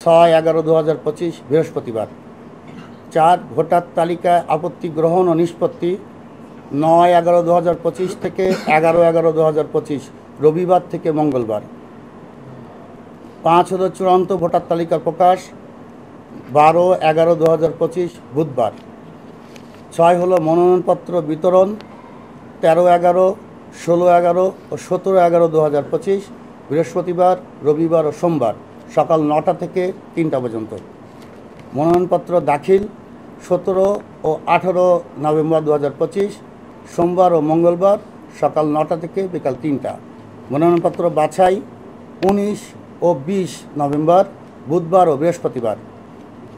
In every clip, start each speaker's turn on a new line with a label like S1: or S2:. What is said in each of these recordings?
S1: 6/11/2025 বৃহস্পতিবার। 4 ভোটার তালিকা আপত্তি গ্রহণ ও নিষ্পত্তি 9/11/2025 থেকে 11/11/2025 রবিবার থেকে মঙ্গলবার। 5 হলো চূড়ান্ত ভোটার তালিকা প্রকাশ 12/11/2025 বুধবার। 6 হলো মনোনয়নপত্র বিতরণ 13/11, 16/11 ও 17/11/2025 বৃহস্পতিবার, রবিবার ও সোমবার সকাল 9টা থেকে 3টা পর্যন্ত। মনোনয়নপত্র দাখিল 17 ও 18 নভেম্বর 2025 সোমবার ও মঙ্গলবার সকাল 9টা থেকে বিকাল 3টা। মনোনয়নপত্র বাছাই 19 ও 20 নভেম্বর বুধবার ও বৃহস্পতিবার।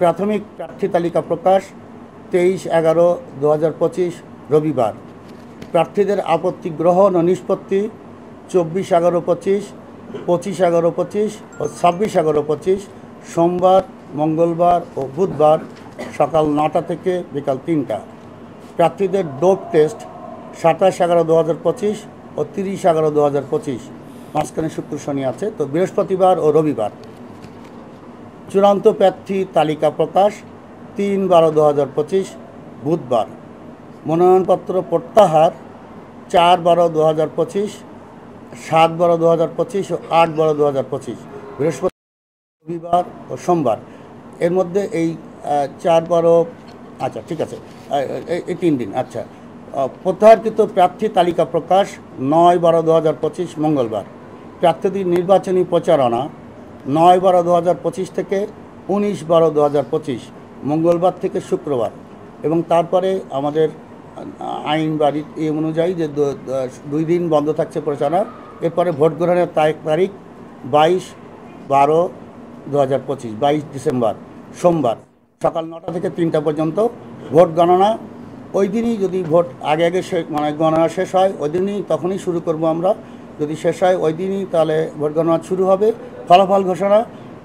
S1: প্রাথমিক প্রার্থী তালিকা প্রকাশ 23/11/2025 রবিবার। প্রার্থীদের আপত্তি গ্রহণ ও নিষ্পত্তি 24/11/25, 25/11/25 ও 26/11/25 সোমবার, মঙ্গলবার ও বুধবার সকাল 9টা থেকে বিকাল 3টা। প্রার্থীদের ডোপ টেস্ট 27/11/2025 ও 30/11/2025 মাঝখানে শুক্র শনি আছে, তো বৃহস্পতিবার ও রবিবার। চূড়ান্ত প্রার্থী তালিকা প্রকাশ 3/12/2025 বুধবার। মনোনয়নপত্র প্রত্যাহার 4/12/2025, 7/12/2025 ও 8/12/2025 বৃহস্পতি, রবিবার ও সোমবার। এর মধ্যে এই 4/12, আচ্ছা ঠিক আছে, এই 3 দিন। আচ্ছা, প্রত্যাহারকৃত প্রার্থী তালিকা প্রকাশ 9/12/2025 মঙ্গলবার। প্রার্থীদের নির্বাচনী প্রচারণা 9/12/2025 থেকে 19/12/2025 মঙ্গলবার থেকে শুক্রবার, এবং তারপরে আমাদের আইন বা এই অনুযায়ী যে 2 দিন বন্ধ থাকছে প্রচারণা। এরপরে ভোট গ্রহণের তারিখ 22/12/2025 22 ডিসেম্বর সোমবার সকাল 9টা থেকে 3টা পর্যন্ত। ভোট গণনা ওই দিনই, যদি ভোট আগে মানে গণনা শেষ হয় ওই দিনই, তখনই শুরু করব আমরা। যদি শেষ হয় ওই দিনই, তাহলে ভোট গণনা শুরু হবে। ফলাফল ঘোষণা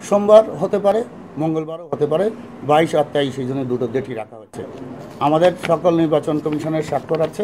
S1: সোমবার হতে পারে, মঙ্গলবারও হতে পারে। 22 আর 23 এই জন্য দুটো ডেটই রাখা হচ্ছে। আমাদের সকল নির্বাচন কমিশনের স্বাক্ষর আছে।